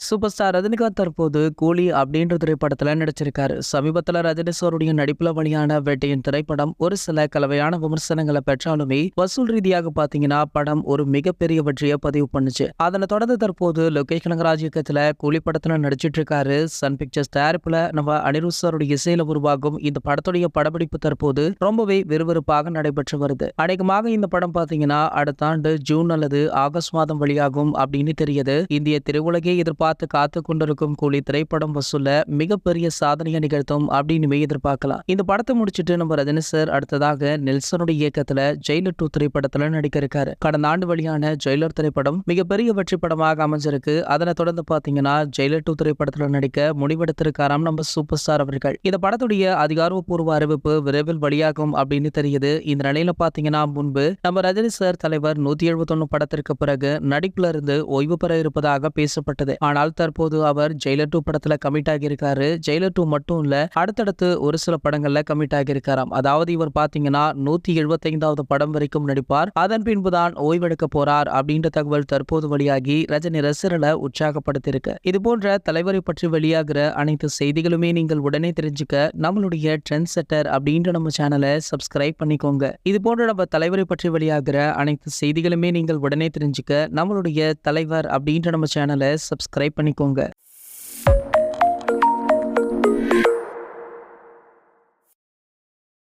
Super star Rajinikanth தற்போது கூலி அப்படின்ற திரைப்படத்துல நடிச்சிருக்காரு. சமீபத்துல ரஜினி சாருடைய நடிப்புல வெளியான வேட்டையின் திரைப்படம் ஒரு சில கலவையான விமர்சனங்களை பெற்றாலுமே வசூல் ரீதியாக பாத்தீங்கன்னா படம் ஒரு மிகப்பெரிய வெற்றியை பதிவு பண்ணுச்சு. அதனை தொடர்ந்து தற்போது லோகேஷ் கனகராஜ் இயக்கத்துல கூலி படத்துல நடிச்சிட்டு இருக்காரு. சன் பிக்சர்ஸ் தயாரிப்புல நம்ம அனிருத் சாருடைய இசையில உருவாகும் இந்த படத்துடைய படப்பிடிப்பு தற்போது ரொம்பவே விறுவிறுப்பாக நடைபெற்று வருது. அநேகமாக இந்த படம் பாத்தீங்கன்னா அடுத்த ஆண்டு ஜூன் அல்லது ஆகஸ்ட் மாதம் வெளியாகும் அப்படின்னு தெரியுது. இந்திய திரையுலகே எதிர்பார்த்து காத்து கொண்டிருக்கும் கூலி திரைப்படம் வசூல்ல மிகப்பெரிய சாதனையை நிகழ்த்தும் அப்படின்னு எதிர்பார்க்கலாம். இந்த படத்தை முடிச்சிட்டு நம்ம ரஜினி சார் அடுத்ததாக நெல்சனுடைய இயக்கத்துல ஜெயிலர் 2 திரைப்படத்துல நடிக்க இருக்காரு. கடந்த ஆண்டு வெளியான ஜெயிலர் திரைப்படம் மிகப்பெரிய வெற்றி படமாக அமைஞ்சிருக்கு. அதனை தொடர்ந்து பாத்தீங்கன்னா ஜெயிலர் 2 திரைப்படத்துல நடிக்க முடிவெடுத்திருக்காராம் நம்ம சூப்பர் ஸ்டார் அவர்கள். இந்த படத்துடைய அதிகாரப்பூர்வ அறிவிப்பு விரைவில் வெளியாகும் அப்படின்னு தெரியுது. இந்த நிலையில பாத்தீங்கன்னா முன்பு நம்ம ரஜினி சார் தலைவர் 171 படத்திற்கு பிறகு நடிப்புல இருந்து ஓய்வு பெற இருப்பதாக பேசப்பட்டது. ஆனால் தற்போது அவர் ஜெயிலர் 2 படத்துல கமிட் ஆகியிருக்காரு. ஜெயிலர் 2 மட்டும் இல்ல, அடுத்தடுத்து ஒரு சில படங்கள்ல கமிட் ஆகியிருக்காராம். அதாவது இவர் பாத்தீங்கன்னா 175வது படம் வரைக்கும் நடிப்பார். அதன் பின்புதான் ஓய்வெடுக்க போறார் அப்படின்ற தகவல் தற்போது வெளியாகி ரஜினி ரசிகர்களை உற்சாகப்படுத்தியிருக்கு. இது போன்ற தலைவரை பற்றி வெளியாகிற அனைத்து செய்திகளுமே நீங்கள் உடனே தெரிஞ்சுக்க நம்மளுடைய ட்ரெண்ட் செட்டர் அப்படின்ற நம்ம சேனலை சப்ஸ்கிரைப் பண்ணிக்கோங்க. இது போன்ற நம்ம தலைவரை பற்றி வெளியாகிற அனைத்து செய்திகளுமே நீங்கள் உடனே தெரிஞ்சுக்க நம்மளுடைய தலைவர் அப்படின்ற நம்ம சேனலை சப்ஸ்கிரைப் பண்ணிக்கோங்க.